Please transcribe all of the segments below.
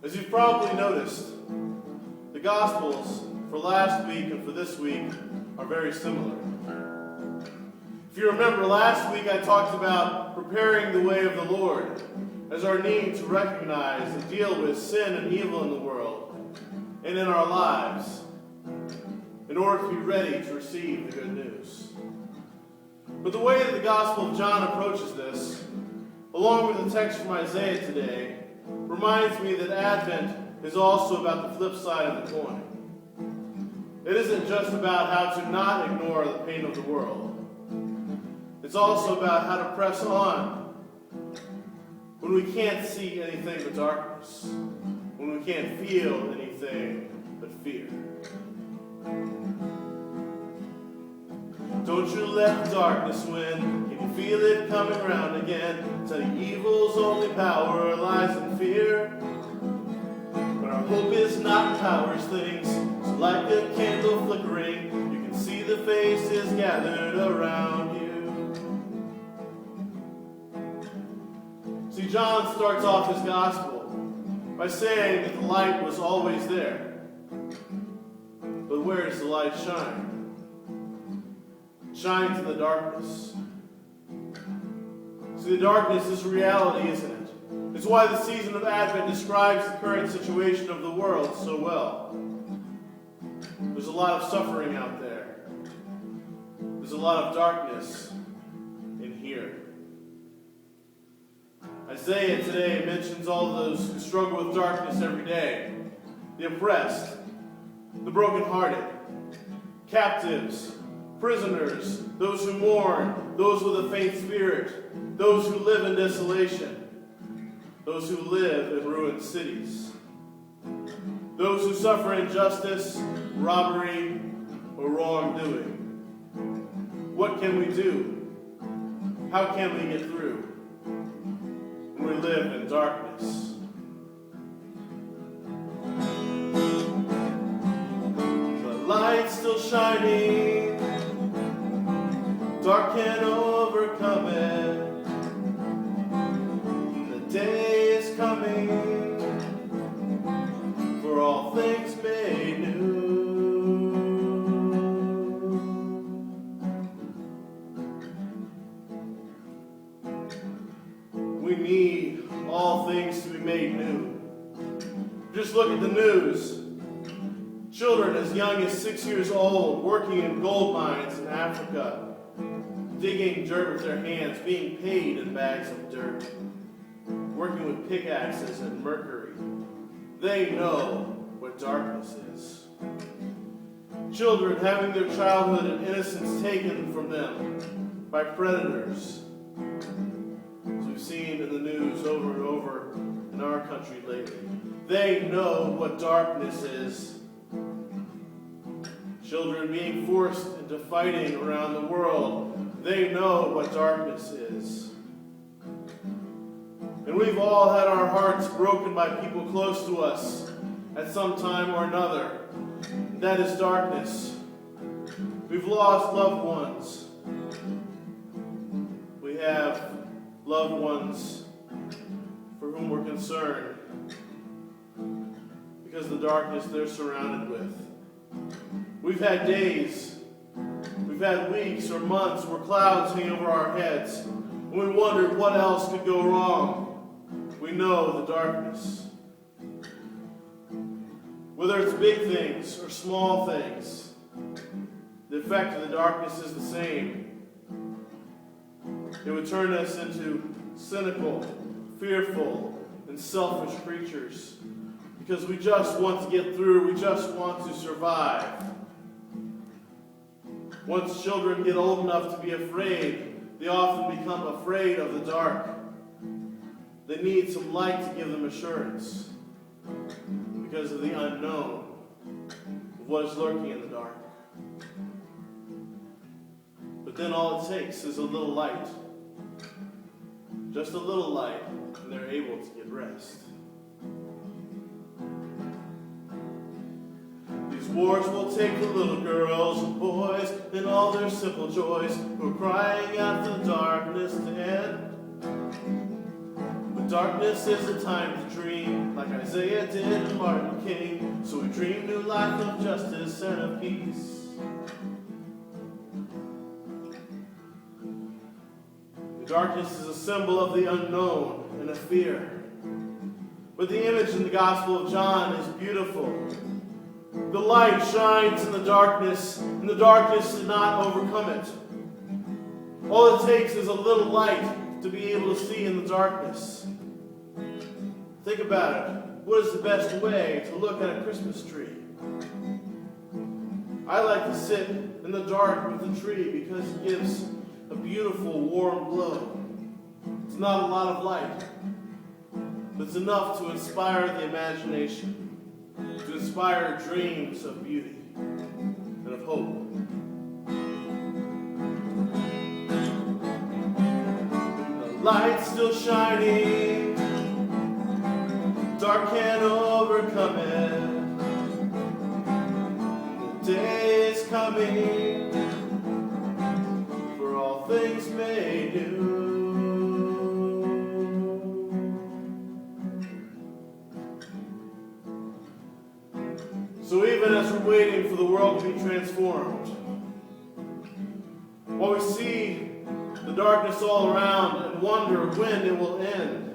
As you've probably noticed, the Gospels for last week and for this week are very similar. If you remember, last week I talked about preparing the way of the Lord as our need to recognize and deal with sin and evil in the world and in our lives in order to be ready to receive the good news. But the way that the Gospel of John approaches this, along with the text from Isaiah today, reminds me that Advent is also about the flip side of the coin. It isn't just about how to not ignore the pain of the world. It's also about how to press on when we can't see anything but darkness, when we can't feel anything but fear. Don't you let the darkness win. Can you feel it coming round again? Tell you evil's only power lies in fear. But our hope is not powers things. So like a candle flickering, you can see the faces gathered around you. See, John starts off his gospel by saying that the light was always there. But where does the light shine? Shines in the darkness. See, the darkness is reality, isn't it? It's why the season of Advent describes the current situation of the world so well. There's a lot of suffering out there. There's a lot of darkness in here. Isaiah today mentions all those who struggle with darkness every day. The oppressed, the brokenhearted, captives, prisoners, those who mourn, those with a faint spirit, those who live in desolation, those who live in ruined cities, those who suffer injustice, robbery, or wrongdoing. What can we do? How can we get through when we live in darkness? The light's still shining. Dark can overcome it. The day is coming for all things made new. We need all things to be made new. Just look at the news. Children as young as 6 years old working in gold mines in Africa, digging dirt with their hands, being paid in bags of dirt, working with pickaxes and mercury. They know what darkness is. Children having their childhood and innocence taken from them by predators, as we've seen in the news over and over in our country lately. They know what darkness is. Children being forced into fighting around the world. They know what darkness is. And we've all had our hearts broken by people close to us at some time or another. That is darkness. We've lost loved ones. We have loved ones for whom we're concerned because of the darkness they're surrounded with. We've had days, we've had weeks or months where clouds hang over our heads, and we wondered what else could go wrong. We know the darkness. Whether it's big things or small things, the effect of the darkness is the same. It would turn us into cynical, fearful, and selfish creatures because we just want to get through, we just want to survive. Once children get old enough to be afraid, they often become afraid of the dark. They need some light to give them assurance because of the unknown of what is lurking in the dark. But then all it takes is a little light. Just a little light, and they're able to get rest. Wars will take the little girls and boys and all their simple joys who are crying out for the darkness to end. But darkness is a time to dream like Isaiah did and Martin Luther King. So we dream new life of justice and of peace. Darkness is a symbol of the unknown and of fear. But the image in the Gospel of John is beautiful. The light shines in the darkness, and the darkness did not overcome it. All it takes is a little light to be able to see in the darkness. Think about it. What is the best way to look at a Christmas tree? I like to sit in the dark with the tree because it gives a beautiful warm glow. It's not a lot of light, but it's enough to inspire the imagination, to inspire dreams of beauty and of hope. The light's still shining, dark can't overcome it. The day is coming, things made new. So even as we're waiting for the world to be transformed, while we see the darkness all around and wonder when it will end,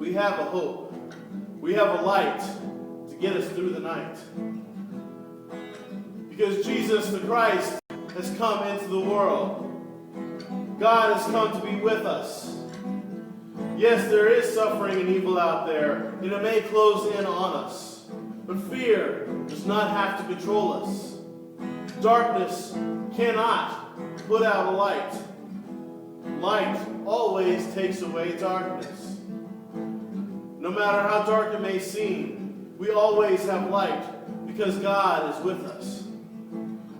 we have a hope. We have a light to get us through the night. Because Jesus the Christ has come into the world. God has come to be with us. Yes, there is suffering and evil out there, and it may close in on us. But fear does not have to control us. Darkness cannot put out a light. Light always takes away darkness. No matter how dark it may seem, we always have light because God is with us.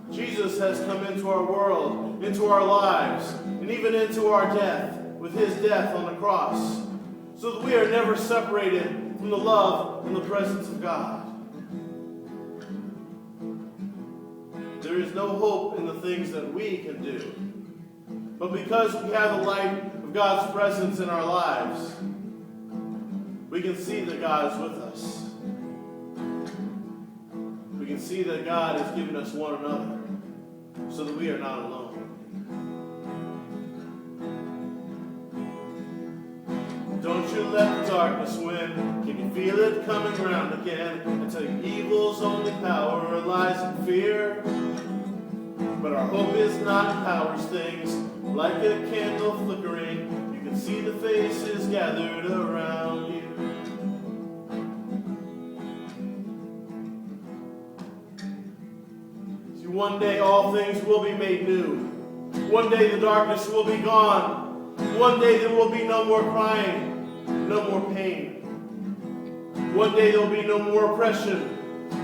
Jesus has come into our world, into our lives, and even into our death with his death on the cross, so that we are never separated from the love and the presence of God. There is no hope in the things that we can do, but because we have the light of God's presence in our lives, we can see that God is with us. We can see that God has given us one another, so that we are not alone. Don't you let the darkness win. Can you feel it coming round again? I tell you, evil's only power lies in fear. But our hope is not in powers things, like a candle flickering. You can see the faces gathered around you. One day all things will be made new. One day the darkness will be gone. One day there will be no more crying, no more pain. One day there will be no more oppression.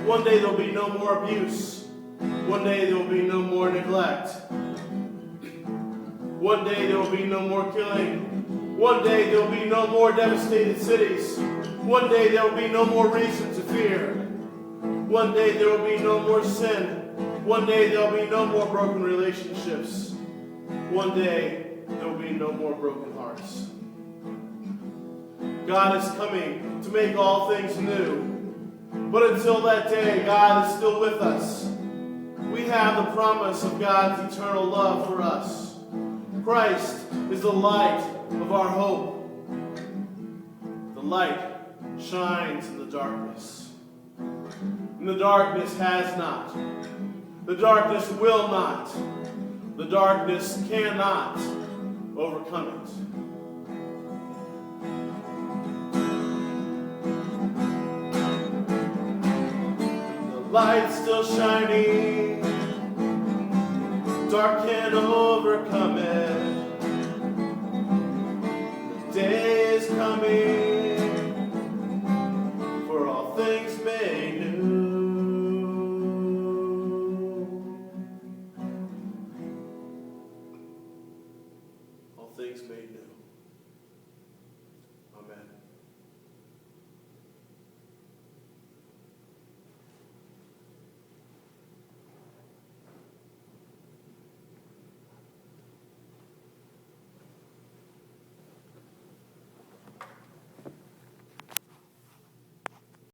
One day there will be no more abuse. One day there will be no more neglect. One day there will be no more killing. One day there will be no more devastated cities. One day there will be no more reason to fear. One day there will be no more sin. One day there will be no more broken relationships. One day there will be no more broken hearts. God is coming to make all things new. But until that day, God is still with us. We have the promise of God's eternal love for us. Christ is the light of our hope. The light shines in the darkness. And the darkness has not. The darkness will not. The darkness cannot overcome it. The light's still shining. Dark can't overcome it. The day is coming for all things made new. Things made new.